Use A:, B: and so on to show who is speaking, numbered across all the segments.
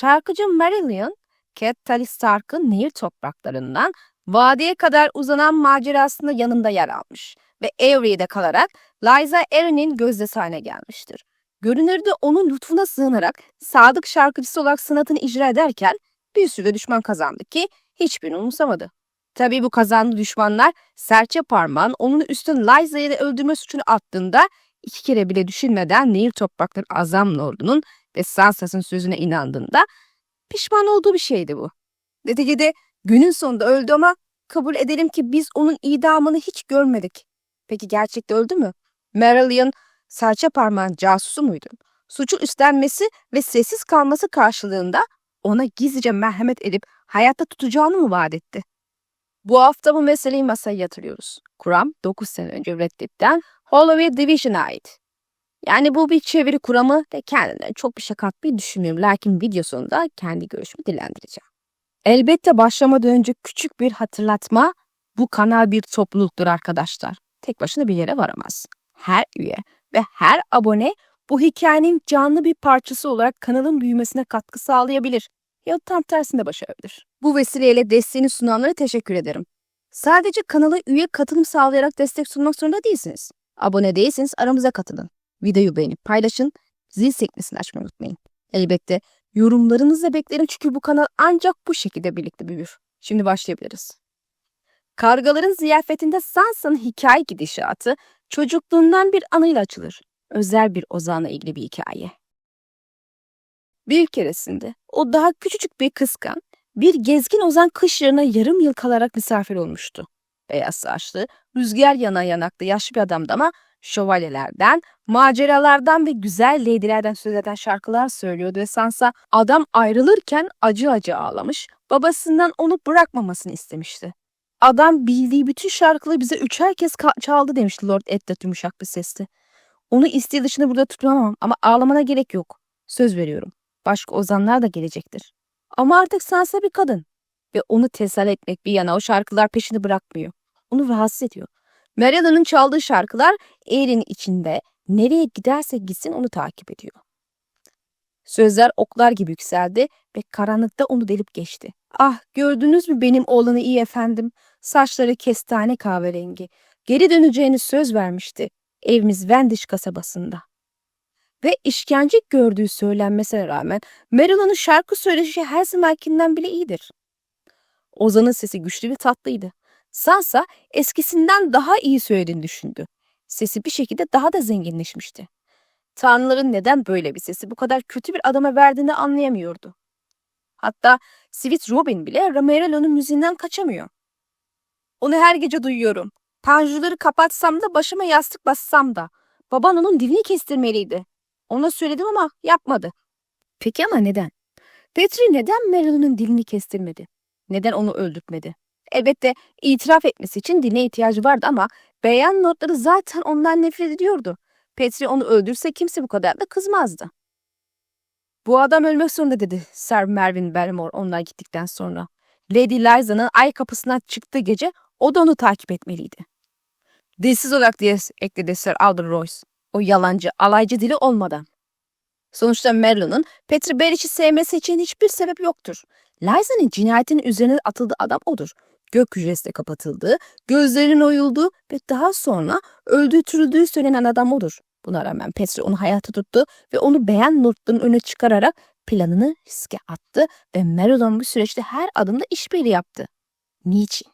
A: Şarkıcı Marilyn, Catelyn Stark'ın nehir topraklarından vadiye kadar uzanan macerasında yanında yer almış ve Avery'de kalarak Lysa Arryn'in gözdesi haline gelmiştir. Görünürde onun lütfuna sığınarak sadık şarkıcısı olarak sanatını icra ederken bir sürü düşman kazandı ki hiçbirini umursamadı. Tabii bu kazandığı düşmanlar serçe parmağın onun üstüne Lysa'yı öldürme suçunu attığında 2 kere bile düşünmeden nehir toprakları Azam Lordu'nun ve Sansa'nın sözüne inandığında pişman olduğu bir şeydi bu. Neticede günün sonunda öldü ama kabul edelim ki biz onun idamını hiç görmedik. Peki gerçekte öldü mü? Marilyn serçe parmağın casusu muydu? Suçu üstlenmesi ve sessiz kalması karşılığında ona gizlice merhamet edip hayatta tutacağını mı vaat etti? Bu hafta bu meseleyi masaya yatırıyoruz. Kuram 9 sene önce Reddit'ten Holloway Division'a ait. Yani bu bir çeviri kuramı ve kendinden çok bir şey katmayı düşünmüyorum. Lakin video sonunda kendi görüşümü dillendireceğim. Elbette başlamadan önce küçük bir hatırlatma. Bu kanal bir topluluktur arkadaşlar. Tek başına bir yere varamaz. Her üye ve her abone bu hikayenin canlı bir parçası olarak kanalın büyümesine katkı sağlayabilir. Ya da tam tersinde başarabilir. Bu vesileyle desteğini sunanlara teşekkür ederim. Sadece kanala üye katılım sağlayarak destek sunmak zorunda değilsiniz. Abone değilseniz aramıza katılın. Videoyu beğenip paylaşın, zil sekmesini açmayı unutmayın. Elbette yorumlarınızı da beklerim çünkü bu kanal ancak bu şekilde birlikte büyür. Şimdi başlayabiliriz. Kargaların ziyafetinde Sansa'nın hikaye gidişatı çocukluğundan bir anıyla açılır. Özel bir ozanla ilgili bir hikaye. Bir keresinde o daha küçücük bir kızken bir gezgin ozan kış yarına yarım yıl kalarak misafir olmuştu. Beyaz saçlı, rüzgar yana yanaklı yaşlı bir adamdı ama şövalyelerden, maceralardan ve güzel leydilerden söz eden şarkılar söylüyordu ve Sansa adam ayrılırken acı acı ağlamış, babasından onu bırakmamasını istemişti. Adam bildiği bütün şarkıları bize 3'er kez çaldı demişti Lord Eddard yumuşak bir sesle. Onu isteği dışında burada tutamam ama ağlamana gerek yok. Söz veriyorum. Başka ozanlar da gelecektir. Ama artık Sansa bir kadın. Ve onu teselli etmek bir yana o şarkılar peşini bırakmıyor. Onu rahatsız ediyor. Mariana'nın çaldığı şarkılar Aeryn'in içinde nereye giderse gitsin onu takip ediyor. Sözler oklar gibi yükseldi ve karanlıkta onu delip geçti. Ah gördünüz mü benim oğlanı iyi efendim. Saçları kestane kahverengi. Geri döneceğini söz vermişti. Evimiz Wendish kasabasında. Ve işkence gördüğü söylenmesine rağmen Marilyn'ın şarkı söyleşi her zamankinden bile iyidir. Ozan'ın sesi güçlü ve tatlıydı. Sansa eskisinden daha iyi söylediğini düşündü. Sesi bir şekilde daha da zenginleşmişti. Tanrıların neden böyle bir sesi bu kadar kötü bir adama verdiğini anlayamıyordu. Hatta Sweet Robin bile Marilyn'ın müziğinden kaçamıyor. Onu her gece duyuyorum. Tanrıları kapatsam da başıma yastık bassam da. Baban onun dilini kestirmeliydi. Ona söyledim ama yapmadı. Peki ama neden? Petri neden Marilyn'ın dilini kestirmedi? Neden onu öldürtmedi? Elbette itiraf etmesi için diline ihtiyacı vardı ama beyan notları zaten ondan nefret ediyordu. Petri onu öldürse kimse bu kadar da kızmazdı. Bu adam ölmek zorunda dedi Sir Mervyn Bellemore onlar gittikten sonra. Lady Lysa'nın ay kapısından çıktığı gece o da onu takip etmeliydi. Dilsiz olarak diye ekledi Sir Alden Royce. O yalancı, alaycı dili olmadan. Sonuçta Marilyn'ın Petri Barish'i sevmesi için hiçbir sebep yoktur. Lysa'nın cinayetinin üzerine atıldığı adam odur. Gök hücresine kapatıldığı, gözlerinin oyulduğu ve daha sonra öldürtüldüğü söylenen adam odur. Buna rağmen Petri onu hayata tuttu ve onu beğen notlarının önüne çıkararak planını riske attı ve Marilyn bu süreçte her adımda işbirliği yaptı. Niçin?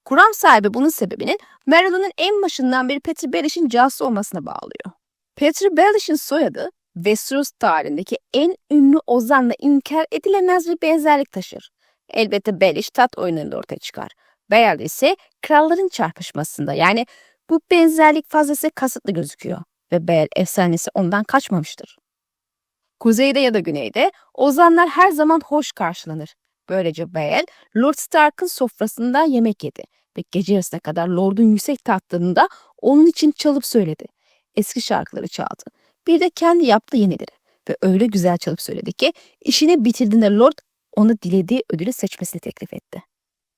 A: Kuram sahibi bunun sebebinin Marilyn'ın en başından beri Petri Barish'in casusu olmasına bağlıyor. Petri Barish'in soyadı Westeros tarihindeki en ünlü ozanla inkar edilemez bir benzerlik taşır. Elbette Baelish tat oyunlarında ortaya çıkar. Bear ise kralların çarpışmasında yani bu benzerlik fazlası kasıtlı gözüküyor ve Bear efsanesi ondan kaçmamıştır. Kuzeyde ya da güneyde ozanlar her zaman hoş karşılanır. Böylece Bear, Lord Stark'ın sofrasında yemek yedi ve gece yarısına kadar Lord'un yüksek tahtlarında onun için çalıp söyledi. Eski şarkıları çaldı. Bir de kendi yaptığı yenileri ve öyle güzel çalıp söyledi ki işini bitirdiğinde Lord onu dilediği ödülü seçmesini teklif etti.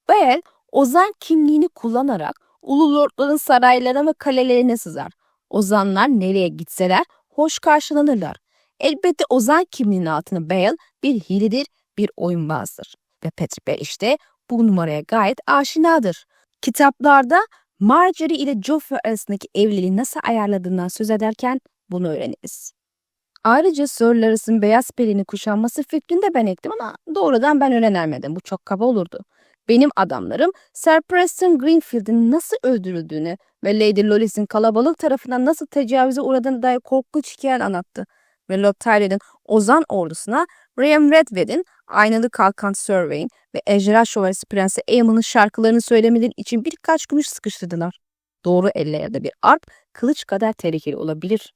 A: Bear, ozan kimliğini kullanarak ulu lordların saraylarına ve kalelerine sızar. Ozanlar nereye gitseler hoş karşılanırlar. Elbette Ozan kimliğinin altına Bale bir hiledir, bir oyunbazdır. Ve Patrick Baelish de bu numaraya gayet aşinadır. Kitaplarda Marjorie ile Joffrey arasındaki evliliği nasıl ayarladığından söz ederken bunu öğreniriz. Ayrıca Sir Larys'in beyaz pelini kuşanması fikrini de ben ektim ama doğrudan ben öğrenemedim. Bu çok kaba olurdu. Benim adamlarım Sir Preston Greenfield'in nasıl öldürüldüğünü ve Lady Lolis'in kalabalık tarafından nasıl tecavüze uğradığını dair korkunç hikaye anlattı. Ve Lord Tyrell'in Ozan ordusuna Graham Redwed'in Aynalı Kalkan Sir Wayne ve Ejderha Şövalyesi Prensi Aemon'un şarkılarını söylemeleri için birkaç gümüş sıkıştırdılar. Doğru ellerde bir arp kılıç kadar tehlikeli olabilir.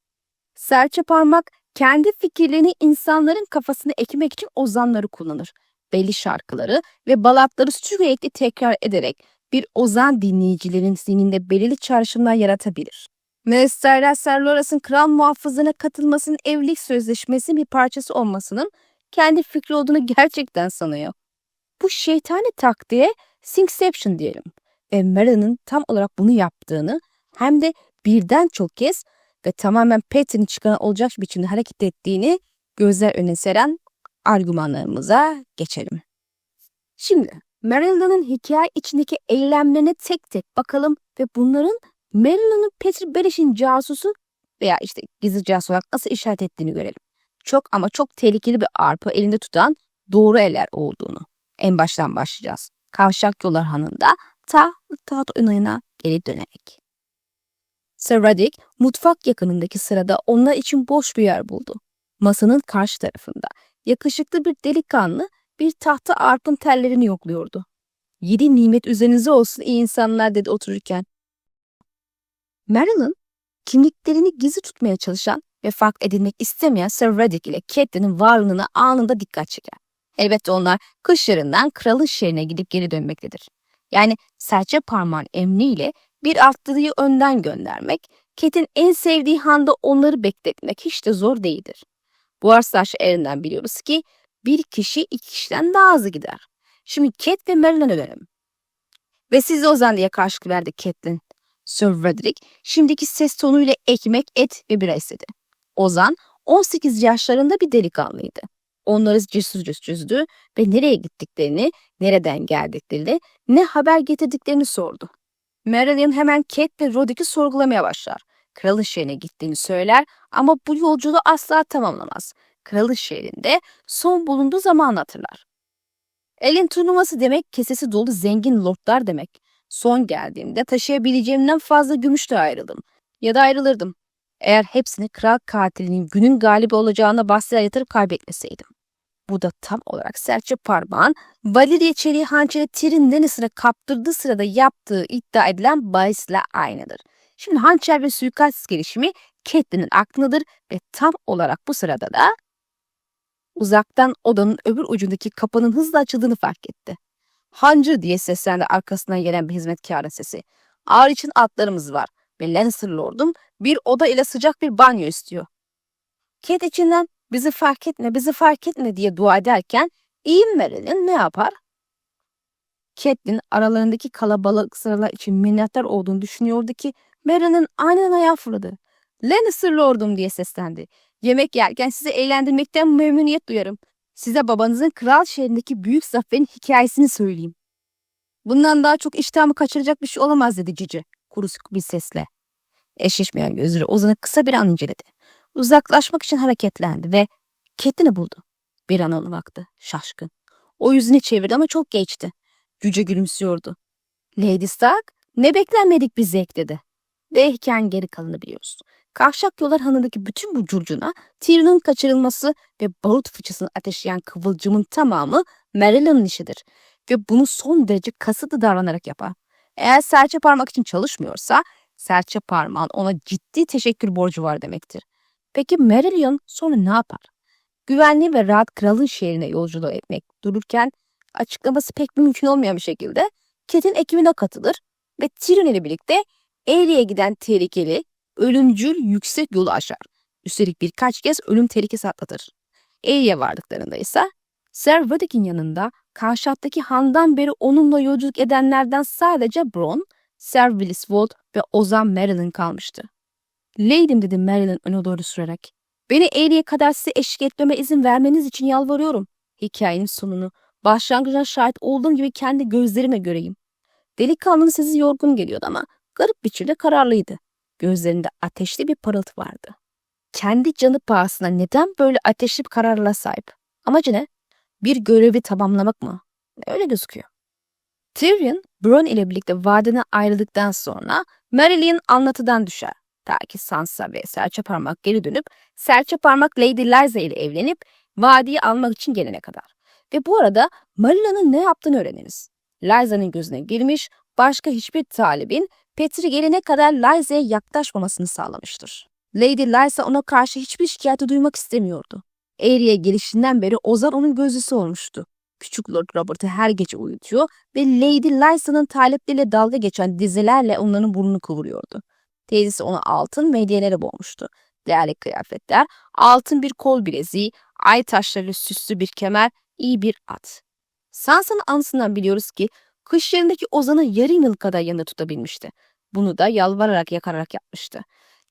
A: Serçe parmak kendi fikirlerini insanların kafasına ekmek için ozanları kullanır. Belli şarkıları ve balatları sürekli tekrar ederek bir ozan dinleyicilerin zihninde belirli çağrışımlar yaratabilir. Minister Ser Loras'ın kral muhafızına katılmasının evlilik sözleşmesinin bir parçası olmasının kendi fikri olduğunu gerçekten sanıyor. Bu şeytani taktiğe Syncception diyelim. Ve Meryl'in tam olarak bunu yaptığını hem de birden çok kez ve tamamen Patty'nin çıkarı olacak biçimde hareket ettiğini gözler önüne seren argümanlarımıza geçelim. Şimdi Meryl'in hikaye içindeki eylemlerine tek tek bakalım ve bunların Meryl'in Patrick Baelish'in casusu veya işte gizli casus olarak nasıl işaret ettiğini görelim. Çok ama çok tehlikeli bir arpa elinde tutan doğru eller olduğunu. En baştan başlayacağız. Kavşak Yollar Hanı'nda taht oyununa geri dönerek. Sir Radic mutfak yakınındaki sırada onlar için boş bir yer buldu. Masanın karşı tarafında yakışıklı bir delikanlı bir tahta arpın tellerini yokluyordu. "Yedi nimet üzerinize olsun iyi insanlar," dedi otururken. Meryl'in kimliklerini gizli tutmaya çalışan ve fark edilmek istemeyen Sir Radic ile Catelyn'in varlığına anında dikkat çeker. Elbette onlar kış yarından kralın şehrine gidip geri dönmektedir. Yani serçe parmağın emriyle bir atlıyı önden göndermek, Catelyn en sevdiği handa onları bekletmek hiç de zor değildir. Bu Arsaç erinden biliyoruz ki bir kişi iki kişiden daha hızlı gider. Şimdi Catelyn ve Meryl'e dönelim. "Ve siz de Ozan," diye karşılık verdi Catelyn. Sir Roderick şimdiki ses tonuyla ekmek, et ve bira istedi. Ozan 18 yaşlarında bir delikanlıydı. Onları cesurca çözdü ve nereye gittiklerini, nereden geldiklerini, ne haber getirdiklerini sordu. Meryl'in hemen Cate ve Roderick'i sorgulamaya başlar. Kralın şehrine gittiğini söyler ama bu yolculuğu asla tamamlamaz. Kralın şehrinde son bulunduğu zamanı hatırlar. Elin turnuvası demek kesesi dolu zengin lordlar demek. Son geldiğimde taşıyabileceğimden fazla gümüşle ayrıldım. Ya da ayrılırdım. Eğer hepsini kral katilinin günün galibi olacağına bahsede yatırıp kaybetmeseydim. Bu da tam olarak serçe parmağın Valyria çeliği hançeri Tyrion'un Lannister'a kaptırdığı sırada yaptığı iddia edilen bahisle aynıdır. Şimdi hançer ve suikast gelişimi Catelyn'in aklındadır ve tam olarak bu sırada da uzaktan odanın öbür ucundaki kapının hızla açıldığını fark etti. "Hancı," diye seslendi arkasından gelen bir hizmetkarın sesi. "Ağır için atlarımız var ve Lannister Lord'um bir oda ile sıcak bir banyo istiyor." Cate içinden "bizi fark etme, bizi fark etme," diye dua ederken iyi Meryl'in ne yapar? Catelyn aralarındaki kalabalık sıralar için minnettar olduğunu düşünüyordu ki Meryl'in aniden ayağa fırladı. "Lannister Lord'um," diye seslendi. "Yemek yerken sizi eğlendirmekten memnuniyet duyarım. Size babanızın kral şehrindeki büyük zaferin hikayesini söyleyeyim." "Bundan daha çok iştahımı kaçıracak bir şey olamaz," dedi Cici kurusuk bir sesle. Eşleşmeyen gözleri Ozan'ı kısa bir an inceledi. Uzaklaşmak için hareketlendi ve Catelyn'i buldu. Bir an ona baktı, şaşkın. O yüzünü çevirdi ama çok geçti. Cüce gülümsüyordu. "Lady Stark, ne beklenmedik bir zevk," dedi. Ve hikayenin geri kalanını biliyoruz. Kavşak Yollar Hanı'ndaki bütün bu curcuna, Tyrion'un kaçırılması ve barut fıçısını ateşleyen kıvılcımın tamamı Meryl'in işidir. Ve bunu son derece kasıtlı davranarak yapar. Eğer serçe parmak için çalışmıyorsa, serçe parmağın ona ciddi teşekkür borcu var demektir. Peki Meryl'in sonra ne yapar? Güvenli ve rahat kralın şehrine yolculuğu etmek dururken açıklaması pek mümkün olmayan bir şekilde Catelyn ekibine katılır ve Tyrion ile birlikte Aerie'ye giden tehlikeli, ölümcül yüksek yolu aşar. Üstelik birkaç kez ölüm tehlikesi atlatır. Aerie'ye vardıklarında ise Ser Roderick'in yanında Kavşat'taki handan beri onunla yolculuk edenlerden sadece Bronn, Ser Willis Wald ve Ozan Meryl'in kalmıştı. "Lady'm," dedi Meryl'in öne doğru sürerek. Beni Avery'e kadar size eşlik etmeme izin vermeniz için yalvarıyorum. Hikayenin sonunu başlangıcına şahit olduğum gibi kendi gözlerime göreyim. Delikanlının sesi yorgun geliyordu ama garip biçimde kararlıydı. Gözlerinde ateşli bir parıltı vardı. Kendi canı pahasına neden böyle ateşli bir kararlılığa sahip? Amacı ne? Bir görevi tamamlamak mı? Öyle gözüküyor. Tyrion, Bronn ile birlikte vadiden ayrıldıktan sonra Meryl'in anlatıdan düşer. Ta ki Sansa ve Serçeparmak geri dönüp Serçeparmak Lady Lysa ile evlenip vadiyi almak için gelene kadar. Ve bu arada Marilla'nın ne yaptığını öğreniriz. Lysa'nın gözüne girmiş, başka hiçbir talibin Petri gelene kadar Lysa'ya yaklaşmamasını sağlamıştır. Lady Lysa ona karşı hiçbir şikayeti duymak istemiyordu. Aery'e gelişinden beri Ozan onun gözcüsü olmuştu. Küçük Lord Robert'ı her gece uyutuyor ve Lady Lysa'nın talepleriyle dalga geçen dizilerle onların burnunu kıvırıyordu. Teyzesi onu altın ve hediyelere boğmuştu. Değerli kıyafetler, altın bir kol bileziği, ay taşlarıyla süslü bir kemer, iyi bir at. Sansa'nın anısından biliyoruz ki kış yerindeki Ozan'ı yarım yıl kadar yanında tutabilmişti. Bunu da yalvararak yakararak yapmıştı.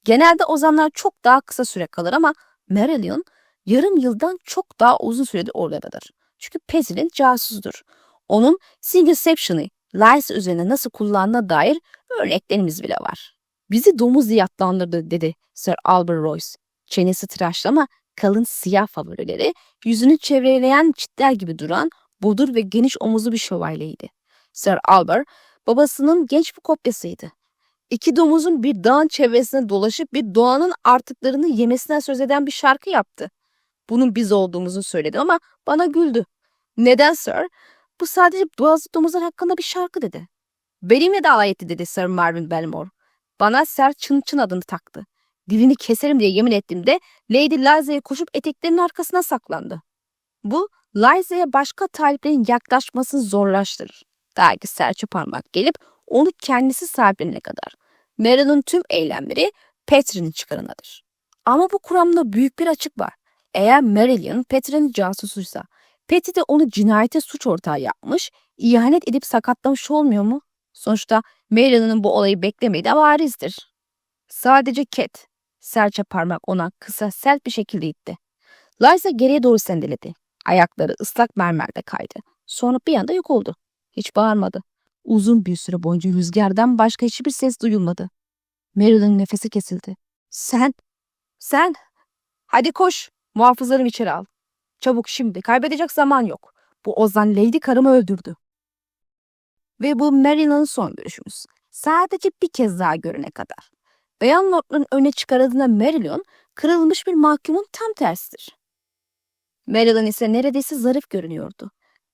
A: Genelde Ozanlar çok daha kısa süre kalır ama Merylon yarım yıldan çok daha uzun süredir oradadır. Çünkü Pety'nin casusdur. Onun Singerception'ı Lysa üzerine nasıl kullandığına dair örneklerimiz bile var. Bizi domuz diye adlandırdı dedi Sir Albert Royce. Çenesi tıraşlı ama kalın siyah favorileri, yüzünü çevreleyen çitler gibi duran bodur ve geniş omuzlu bir şövalyeydi. Sir Albert babasının genç bir kopyasıydı. İki domuzun bir dağın çevresine dolaşıp bir doğanın artıklarını yemesinden söz eden bir şarkı yaptı. Bunun biz olduğumuzu söyledi ama bana güldü. Neden Sir? Bu sadece boğazlı domuzlar hakkında bir şarkı dedi. Benimle de alay etti dedi Sir Marvin Belmore. Bana Ser Çın Çın adını taktı. Dilini keserim diye yemin ettiğimde Lady Lysa'ya koşup eteklerinin arkasına saklandı. Bu Lysa'ya başka taliplerin yaklaşmasını zorlaştırır. Ta ki Serçeparmak gelip onu kendisi sahiplenene kadar. Meryl'in tüm eylemleri Pety'nin çıkarınadır. Ama bu kuramda büyük bir açık var. Eğer Meryl'in Pety'nin casusuysa, Petty de onu cinayete suç ortağı yapmış, ihanet edip sakatlamış olmuyor mu? Sonuçta Meryl'in bu olayı beklemediği de varizdir. Sadece Cat, Serçeparmak ona kısa sert bir şekilde itti. Lysa geriye doğru sendeledi. Ayakları ıslak mermerde kaydı. Sonra bir anda yok oldu. Hiç bağırmadı. Uzun bir süre boyunca rüzgardan başka hiçbir ses duyulmadı. Meryl'in nefesi kesildi. Sen, hadi koş, muhafızlarımı içeri al. Çabuk şimdi, kaybedecek zaman yok. Bu Ozan Lady karımı öldürdü. Ve bu Meryl'in son görüşümüz. Sadece bir kez daha görene kadar. Beyan Lord'un öne çıkarıldığında Meryl'in kırılmış bir mahkumun tam tersidir. Meryl'in ise neredeyse zarif görünüyordu.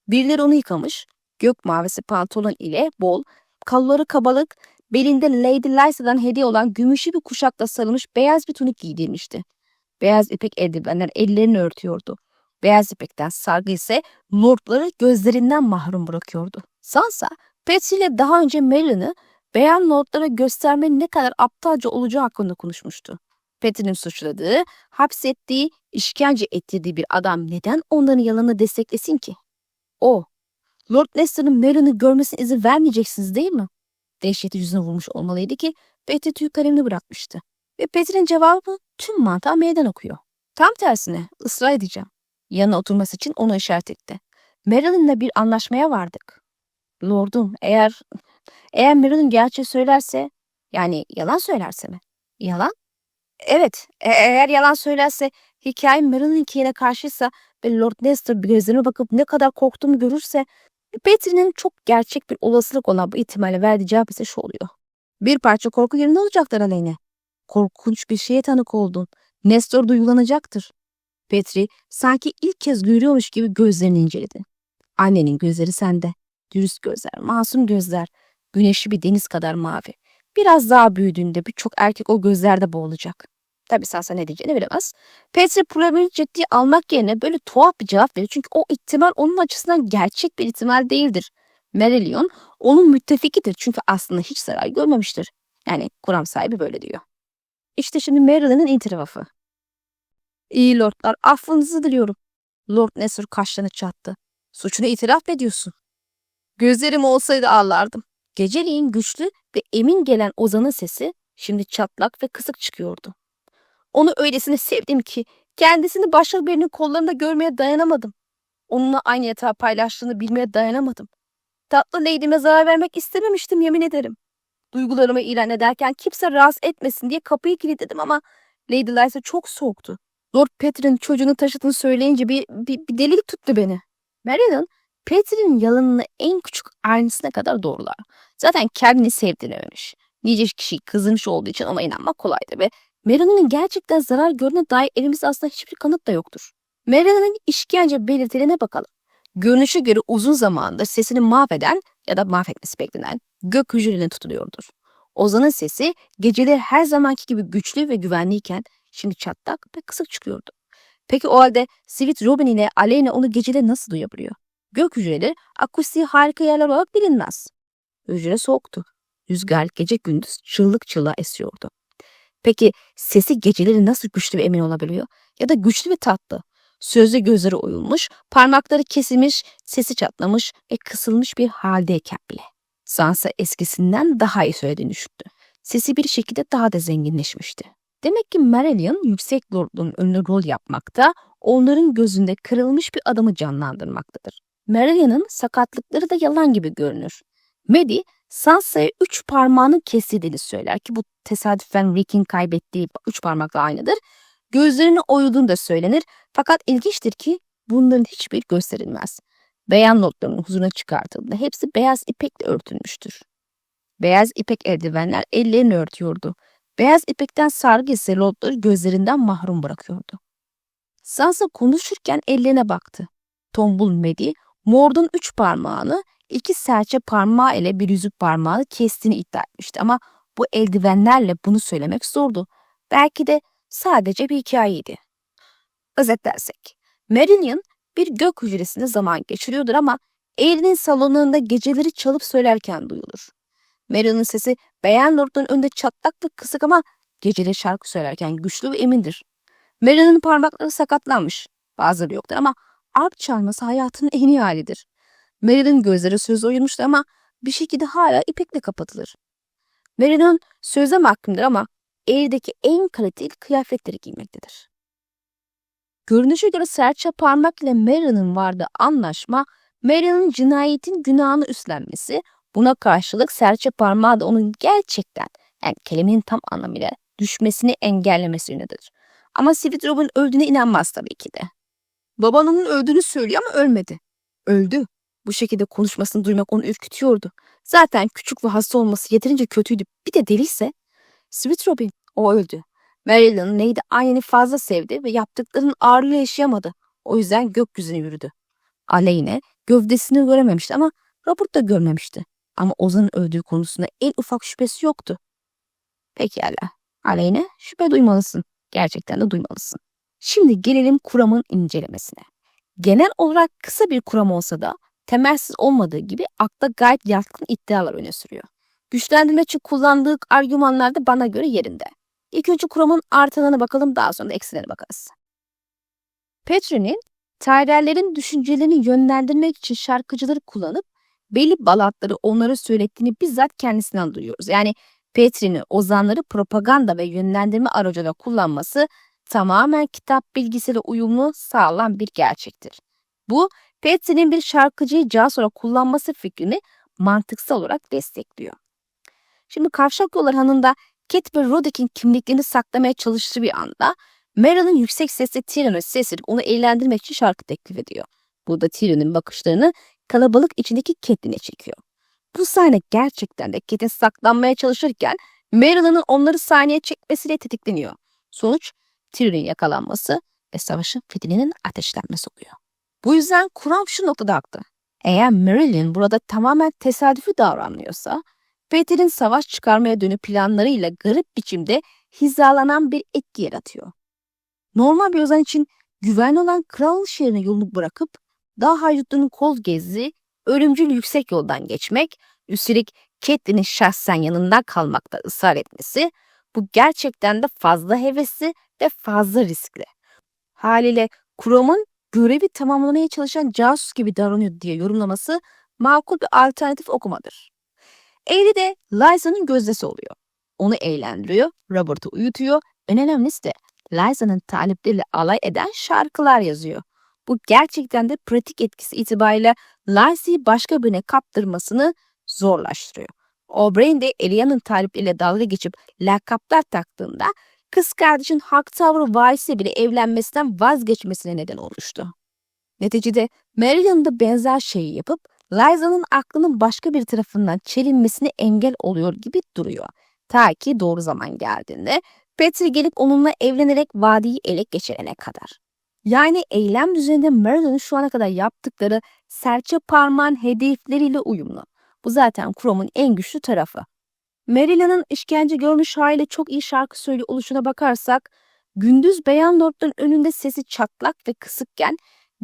A: Birileri onu yıkamış, gök mavisi pantolon ile bol, kolları kabalık, belinde Lady Lysa'dan hediye olan gümüşlü bir kuşakla sarılmış beyaz bir tunik giydirmişti. Beyaz ipek eldivenler ellerini örtüyordu. Beyaz ipekten sargı ise lordları gözlerinden mahrum bırakıyordu. Sansa, Patsy ile daha önce Meryl'ini beyan lordlara göstermenin ne kadar aptalca olacağı hakkında konuşmuştu. Patty'nin suçladığı, hapsettiği, işkence ettirdiği bir adam neden onların yalanını desteklesin ki? O, Lord Leicester'ın Meryl'ini görmesine izin vermeyeceksiniz değil mi? Dehşeti yüzüne vurmuş olmalıydı ki Patty tüy kalemini bırakmıştı. Ve Patty'nin cevabı tüm mantığa meydan okuyor. Tam tersine ısrar edeceğim. Yanına oturması için onu işaret etti. Meryl'inle bir anlaşmaya vardık. Lordum, eğer Meryl'in gerçeği söylerse, yani yalan söylerse mi? Yalan? Evet, eğer yalan söylerse, hikaye Meryl'inkiyle karşıysa ve Lord Leicester gözlerime bakıp ne kadar korktuğumu görürse, Patty'nin çok gerçek bir olasılık olan bu ihtimale verdiği cevap ise şu oluyor. Bir parça korku yerinde olacaktır aleyhine. Korkunç bir şeye tanık oldun. Nestor duygulanacaktır. Petri sanki ilk kez görüyormuş gibi gözlerini inceledi. Annenin gözleri sende. Dürüst gözler, masum gözler, güneşli bir deniz kadar mavi. Biraz daha büyüdüğünde birçok erkek o gözlerde boğulacak. Tabii Sansa ne diyeceğini bilemez. Petri problemi ciddiye almak yerine böyle tuhaf bir cevap verir. Çünkü o ihtimal onun açısından gerçek bir ihtimal değildir. Merylon onun müttefikidir. Çünkü aslında hiç zarar görmemiştir. Yani kuram sahibi böyle diyor. İşte şimdi Merylon'un itirafı. İyi lordlar, affınızı diliyorum. Lord Nestor kaşlarını çattı. Suçunu itiraf ediyorsun. Gözlerim olsaydı ağlardım. Geceleyin güçlü ve emin gelen Ozan'ın sesi şimdi çatlak ve kısık çıkıyordu. Onu öylesine sevdim ki kendisini başka birinin kollarında görmeye dayanamadım. Onunla aynı yatağı paylaştığını bilmeye dayanamadım. Tatlı Lady'me zarar vermek istememiştim, yemin ederim. Duygularımı ilan ederken kimse rahatsız etmesin diye kapıyı kilitledim ama Lady Lysa çok soğuktu. Lord Peter'in çocuğunu taşıdığını söyleyince bir delilik tuttu beni. Marian, Peter'in yalanını en küçük ayrıntısına kadar doğrular. Zaten kendini sevdirememiş. Nice kişi kızmış olduğu için ona inanmak kolaydı ve Marian'ın gerçekten zarar gördüğüne dair elimizde aslında hiçbir kanıt da yoktur. Marian'ın işkence belirtilerine bakalım. Görünüşe göre uzun zamandır sesini mahveden ya da mahvetmesi beklenen gök hücrelerine tutuluyordur. Ozan'ın sesi geceleri her zamanki gibi güçlü ve güvenliyken şimdi çatlak ve kısık çıkıyordu. Peki o halde Sweet Robin ile Aleyna onu geceleri nasıl duyabiliyor? Gök hücreleri akustiği harika yerler olarak bilinmez. Hücre soğuktu. Rüzgar gece gündüz çığlık çığlığa esiyordu. Peki sesi geceleri nasıl güçlü ve emin olabiliyor? Ya da güçlü ve tatlı? Sözde gözleri oyulmuş, parmakları kesilmiş, sesi çatlamış ve kısılmış bir haldeyken bile. Sansa eskisinden daha iyi söylediğini düşündü. Sesi bir şekilde daha da zenginleşmişti. Demek ki Marillion yüksek lordluğun önüne rol yapmakta, onların gözünde kırılmış bir adamı canlandırmaktadır. Marillion'ın sakatlıkları da yalan gibi görünür. Maddie, Sansa'ya 3 parmağının kesildiğini söyler ki bu tesadüfen Rick'in kaybettiği 3 parmakla aynıdır. Gözlerini oyulduğunu da söylenir fakat ilginçtir ki bunların hiçbir gösterilmez. Beyan notlarının huzuruna çıkartıldığında hepsi beyaz ipekle örtülmüştür. Beyaz ipek eldivenler ellerini örtüyordu. Beyaz ipekten sargı ise lordları gözlerinden mahrum bırakıyordu. Sansa konuşurken ellerine baktı. Tombul Maddie, Mord'un 3 parmağını, 2 serçe parmağı ile bir yüzük parmağını kestiğini iddia etmişti ama bu eldivenlerle bunu söylemek zordu. Belki de sadece bir hikayeydi. Özetlersek, Marillion bir gök hücresinde zaman geçiriyordur ama Eyri'nin salonlarında geceleri çalıp söylerken duyulur. Marillion'ın sesi Beyan Lord'un önünde çatlak ve kısık ama geceleri şarkı söylerken güçlü ve emindir. Marillion'ın parmakları sakatlanmış. Bazıları yoktur ama arp çalması hayatının en iyi halidir. Marillion'ın gözleri sözle uyumuştur ama bir şekilde hala ipekle kapatılır. Marion söze mahkumdur ama Eyri'deki en kaliteli kıyafetleri giymektedir. Görünüşe göre serçe parmak ile Marion'ın vardığı anlaşma, Marion'ın cinayetin günahını üstlenmesi, buna karşılık serçe parmağı da onun gerçekten, yani kelimenin tam anlamıyla düşmesini engellemesi yönündedir. Ama Sweet Robin öldüğüne inanmaz tabii ki de. Baban onun öldüğünü söylüyor ama ölmedi. Öldü. Bu şekilde konuşmasını duymak onu ürkütüyordu. Zaten küçük ve hasta olması yeterince kötüydü. Bir de deliyse. Sweet Robin, o öldü. Marilyn Lady Anne'ni fazla sevdi ve yaptıklarının ağırlığıyla yaşayamadı. O yüzden gökyüzüne yürüdü. Aleyne gövdesini görememişti ama Robert da görmemişti. Ama Ozan'ın öldüğü konusunda en ufak şüphesi yoktu. Pekala. Aleyne, şüphe duymalısın. Gerçekten de duymalısın. Şimdi gelelim kuramın incelemesine. Genel olarak kısa bir kuram olsa da temelsiz olmadığı gibi akla gayet yatkın iddialar öne sürüyor. Güçlendirmek için kullandığı argümanlar da bana göre yerinde. İlk önce kuramın artılarına bakalım, daha sonra da eksilerine bakarız. Petrie'nin Tyrell'lerin düşüncelerini yönlendirmek için şarkıcıları kullanıp belli balatları onlara söylettiğini bizzat kendisinden duyuyoruz. Yani Petrie'nin ozanları propaganda ve yönlendirme aracılığıyla kullanması tamamen kitap bilgisiyle uyumlu, sağlam bir gerçektir. Bu, Petrie'nin bir şarkıcıyı casus olarak kullanması fikrini mantıksal olarak destekliyor. Şimdi Kavşak Yollar Hanı'nda Cat ve Roderick'in kimliklerini saklamaya çalıştığı bir anda Meryl'in yüksek sesle Tyrion'a seslenip onu eğlendirmek için şarkı teklif ediyor. Burada Tyrion'un bakışlarını kalabalık içindeki Catelyn'e çekiyor. Bu sahne gerçekten de Catelyn saklanmaya çalışırken Meryl'in onları sahneye çekmesiyle tetikleniyor. Sonuç Tyrion'un yakalanması ve savaşın fitilinin ateşlenmesi oluyor. Bu yüzden kuram şu noktada haklı. Eğer Meryl'in burada tamamen tesadüfi davranmıyorsa, Peter'in savaş çıkarmaya dönük planlarıyla garip biçimde hizalanan bir etki yaratıyor. Normal bir ozan için güvenli olan kral şehrine yolunu bırakıp dağ haydutlarının kol gezdiği ölümcül yüksek yoldan geçmek, üstelik Catelyn'in şahsen yanında kalmakta ısrar etmesi, bu gerçekten de fazla hevesli ve fazla riskli. Haliyle kuramın görevi tamamlamaya çalışan casus gibi davranıyor diye yorumlaması makul bir alternatif okumadır. Eyri de Lysa'nın gözdesi oluyor. Onu eğlendiriyor, Robert'ı uyutuyor, en önemlisi de Lysa'nın talipleriyle alay eden şarkılar yazıyor. Bu gerçekten de pratik etkisi itibariyle Lysa'yı başka birine kaptırmasını zorlaştırıyor. O'Brien de Elia'nın talipleriyle dalga geçip lakaplar taktığında kız kardeşin hak tavrı varsa bile evlenmesinden vazgeçmesine neden olmuştu. Neticede Marilyn da benzer şeyi yapıp Lysa'nın aklının başka bir tarafından çelinmesine engel oluyor gibi duruyor. Ta ki doğru zaman geldiğinde Petri gelip onunla evlenerek vadiyi ele geçirene kadar. Yani eylem düzeninde Marilyn'in şu ana kadar yaptıkları serçe parmağın hedefleriyle uyumlu. Bu zaten Chrome'un en güçlü tarafı. Marilyn'in işkence görmüş haliyle çok iyi şarkı söylüyor oluşuna bakarsak, gündüz Beyan Lord'ların önünde sesi çatlak ve kısıkken,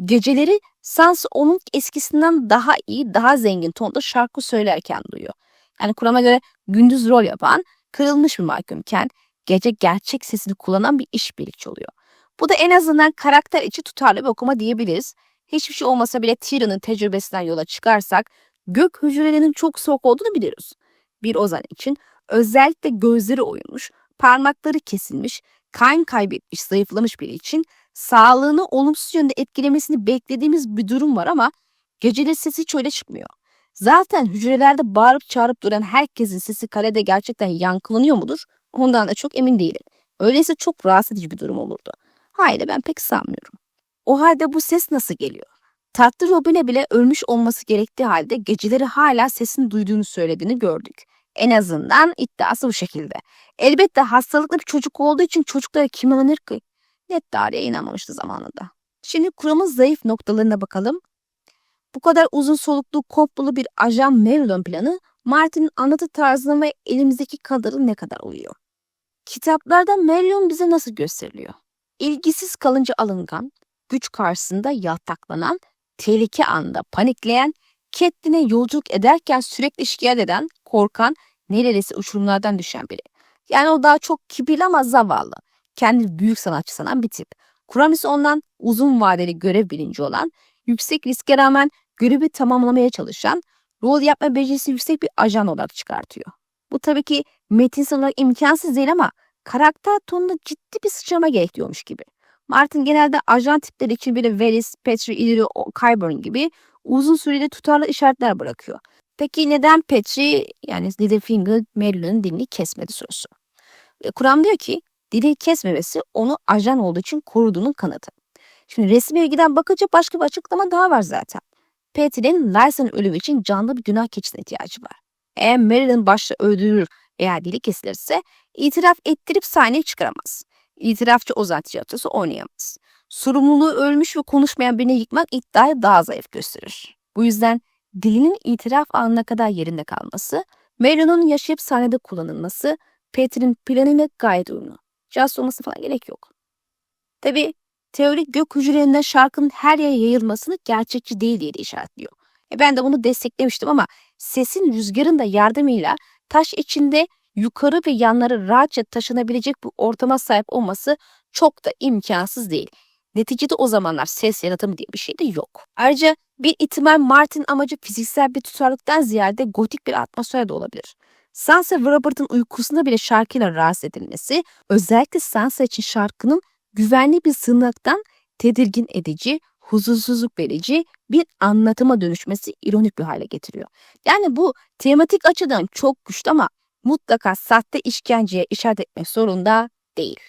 A: geceleri Sansa onun eskisinden daha iyi, daha zengin tonda şarkı söylerken duyuyor. Yani kurama göre gündüz rol yapan, kırılmış bir mahkumken, gece gerçek sesini kullanan bir işbirlikçi oluyor. Bu da en azından karakter içi tutarlı bir okuma diyebiliriz. Hiçbir şey olmasa bile Tyrion'un tecrübesinden yola çıkarsak, gök hücrelerinin çok soğuk olduğunu biliyoruz. Bir ozan için özellikle gözleri oyulmuş, parmakları kesilmiş, kan kaybetmiş, zayıflamış biri için sağlığını olumsuz yönde etkilemesini beklediğimiz bir durum var ama geceleri sesi hiç öyle çıkmıyor. Zaten hücrelerde bağırıp çağırıp duran herkesin sesi kalede gerçekten yankılanıyor mudur? Ondan da çok emin değilim. Öyleyse çok rahatsız edici bir durum olurdu. Hayır, ben pek sanmıyorum. O halde bu ses nasıl geliyor? Tatlı Robin'e bile ölmüş olması gerektiği halde geceleri hala sesini duyduğunu söylediğini gördük. En azından iddiası bu şekilde. Elbette hastalıklı bir çocuk olduğu için çocuklara kim inanır ki? Net tarihe inanmamıştı zamanında. Şimdi kuramın zayıf noktalarına bakalım. Bu kadar uzun soluklu komplolu bir ajan Marilyn planı Martin'in anlatı tarzına ve elimizdeki kadarı ne kadar uyuyor? Kitaplarda Marilyn bize nasıl gösteriliyor? İlgisiz kalınca alıngan, güç karşısında yaltaklanan, tehlike anında panikleyen, Catelyn'e yolculuk ederken sürekli şikayet eden, korkan, neredeyse uçurumlardan düşen biri. Yani o daha çok kibirli ama zavallı, kendi büyük sanatçı sanan bir tip. Kuram ise ondan uzun vadeli görev bilinci olan, yüksek riske rağmen görevi tamamlamaya çalışan, rol yapma becerisi yüksek bir ajan olarak çıkartıyor. Bu tabii ki metinsel olarak imkansız değil ama karakter tonunda ciddi bir sıçrama gerekiyormuş gibi. Martin genelde ajan tipleri için biri Varys, Petri, Illyrio, Qyburn gibi uzun süreli tutarlı işaretler bırakıyor. Peki neden Petri yani Littlefinger Meryl'ün dilini kesmedi sorusu. Kuram diyor ki dili kesmemesi onu ajan olduğu için koruduğunun kanıtı. Şimdi resmi bilgiden bakınca başka bir açıklama daha var zaten. Petri'nin Lysa'nın ölümü için canlı bir günah keçisine ihtiyacı var. Eğer Meryl'in başta öldürülür veya dili kesilirse itiraf ettirip sahneye çıkaramaz. İtirafçı ozan tiyatrosu oynayamaz. Sorumluluğu ölmüş ve konuşmayan birini yıkmak iddiayı daha zayıf gösterir. Bu yüzden dilinin itiraf anına kadar yerinde kalması, Meryl'in yaşayıp sahnede kullanılması, Petri'nin planıyla gayet uyumlu. Casus olması falan gerek yok. Tabi teorik gök hücrelerinden şarkının her yere yayılmasını gerçekçi değil diye de işaretliyor. Ben de bunu desteklemiştim ama sesin rüzgarın da yardımıyla taş içinde yukarı ve yanlara rahatça taşınabilecek bir ortama sahip olması çok da imkansız değil. Neticede o zamanlar ses yaratımı diye bir şey de yok. Ayrıca bir ihtimal Martin amacı fiziksel bir tutarlılıktan ziyade gotik bir atmosfer de olabilir. Sansa ve Robert'ın uykusunda bile şarkıyla rahatsız edilmesi, özellikle Sansa için şarkının güvenli bir sığınaktan tedirgin edici, huzursuzluk verici bir anlatıma dönüşmesi ironik bir hale getiriyor. Yani bu tematik açıdan çok güçlü ama mutlaka sahte işkenceye işaret etmek zorunda değil.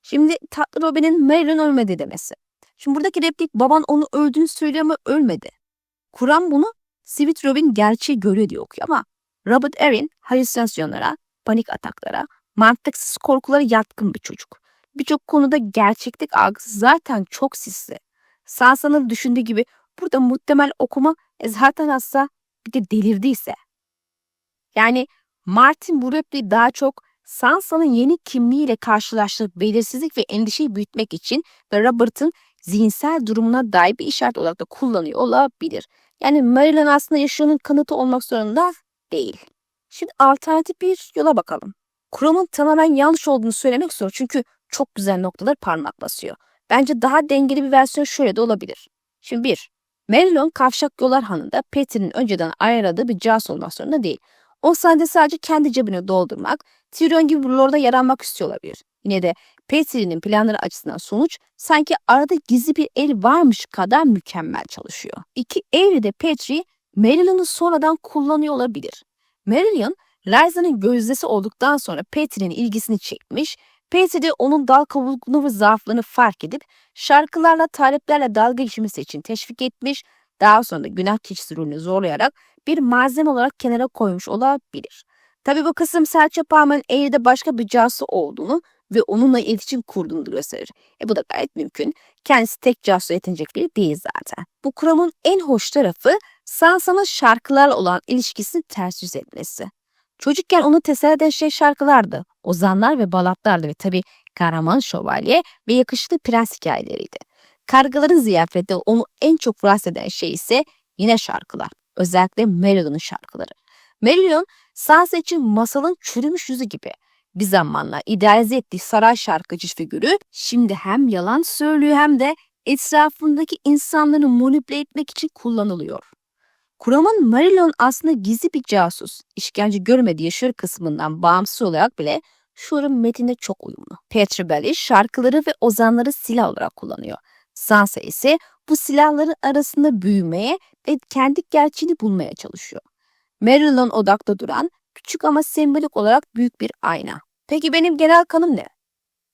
A: Şimdi Tatlı Robin'in Meryl'ün ölmedi demesi. Şimdi buradaki replik baban onu öldüğünü söylüyor ama ölmedi. Kur'an bunu Sweet Robin gerçeği görüyor diye okuyor ama Robert Arryn halüsinasyonlara, panik ataklara, mantıksız korkulara yatkın bir çocuk. Birçok konuda gerçeklik algısı zaten çok sisli. Sansa'nın düşündüğü gibi burada muhtemel okuma zaten hasta bir de delirdiyse. Yani Martin bu repliği daha çok Sansa'nın yeni kimliğiyle karşılaştığı belirsizlik ve endişeyi büyütmek için ve Robert'ın zihinsel durumuna dair bir işaret olarak da kullanıyor olabilir. Yani Meryl'in aslında yaşamının kanıtı olmak zorunda değil. Şimdi alternatif bir yola bakalım. Kuramın tamamen yanlış olduğunu söylemek zor çünkü çok güzel noktalar parmak basıyor. Bence daha dengeli bir versiyon şöyle de olabilir. Şimdi 1. Meryl'ün Kavşak Yollar Hanı'nda Pety'nin önceden ayarladığı bir casus olmak zorunda değil. O sadece kendi cebine doldurmak, Tyrion gibi bir lorda yaranmak istiyor olabilir. Yine de Petrie'nin planları açısından sonuç sanki arada gizli bir el varmış kadar mükemmel çalışıyor. İki evli de Petrie, Marillion'u sonradan kullanıyor olabilir. Marillion, Liza'nın gözdesi olduktan sonra Petrie'nin ilgisini çekmiş, Petrie de onun dal kavuğunu ve zaaflarını fark edip şarkılarla, taleplerle dalga geçmesi için teşvik etmiş, daha sonra da günah keçisi rolünü zorlayarak bir malzeme olarak kenara koymuş olabilir. Tabi bu kısım Serçe Parmak'ın Avery'de başka bir casus olduğunu ve onunla iletişim kurduğunu gösterir. Bu da gayet mümkün. Kendisi tek casus yetinecek biri değil zaten. Bu kuramın en hoş tarafı Sansa'nın şarkılarla olan ilişkisini ters yüz etmesi. Çocukken onu teselli eden şey şarkılardı. Ozanlar ve balatlardı ve tabii kahraman şövalye ve yakışıklı prens hikayeleriydi. Kargaların ziyafette onu en çok rahatsız eden şey ise yine şarkılar. Özellikle Marillion'un şarkıları. Marillion, Sansa için masalın çürümüş yüzü gibi. Bir zamanlar idealize ettiği saray şarkıcı figürü şimdi hem yalan söylüyor hem de etrafındaki insanları manipüle etmek için kullanılıyor. Kuramın Marillion aslında gizli bir casus, işkence görmediği yaşıyor kısmından bağımsız olarak bile Shore'un metinde çok uyumlu. Petrie Baelish şarkıları ve ozanları silah olarak kullanıyor. Sansa ise bu silahların arasında büyümeye ve kendi gerçeğini bulmaya çalışıyor. Marillion odakta duran, küçük ama sembolik olarak büyük bir ayna. Peki benim genel kanım ne?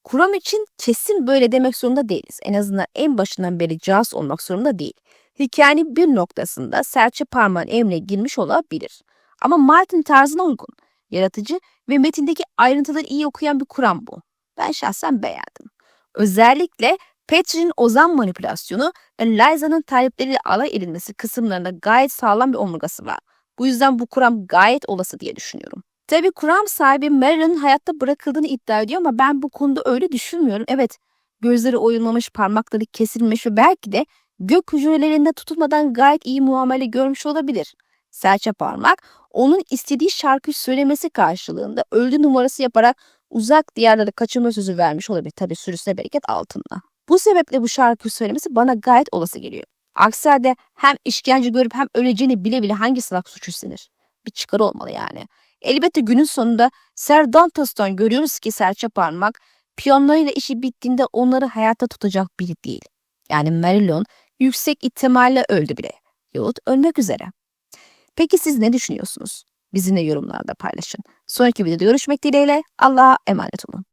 A: Kuram için kesin böyle demek zorunda değiliz. En azından en başından beri casus olmak zorunda değil. Hikayenin bir noktasında serçe parmağın emrine girmiş olabilir. Ama Martin tarzına uygun, yaratıcı ve metindeki ayrıntıları iyi okuyan bir kuram bu. Ben şahsen beğendim. Özellikle Petrie'nin ozan manipülasyonu ve Lysa'nın talepleriyle alay edilmesi kısımlarında gayet sağlam bir omurgası var. Bu yüzden bu kuram gayet olası diye düşünüyorum. Tabii kuram sahibi Marillion'un hayatta bırakıldığını iddia ediyor ama ben bu konuda öyle düşünmüyorum. Evet, gözleri oyulmamış, parmakları kesilmiş ve belki de gök hücrelerinde tutulmadan gayet iyi muamele görmüş olabilir. Serçe parmak onun istediği şarkıyı söylemesi karşılığında öldü numarası yaparak uzak diyarlara kaçırma sözü vermiş olabilir. Tabii sürüsüne bereket altında. Bu sebeple bu şarkıyı söylemesi bana gayet olası geliyor. Aksi halde hem işkence görüp hem öleceğini bile bile hangi salak suç üstlenir? Bir çıkarı olmalı yani. Elbette günün sonunda Ser Dantos'tan görüyoruz ki serçe parmak piyonlarıyla işi bittiğinde onları hayatta tutacak biri değil. Yani Marillion yüksek ihtimalle öldü bile. Yahut ölmek üzere. Peki siz ne düşünüyorsunuz? Bizimle yorumlarda paylaşın. Sonraki videoda görüşmek dileğiyle. Allah'a emanet olun.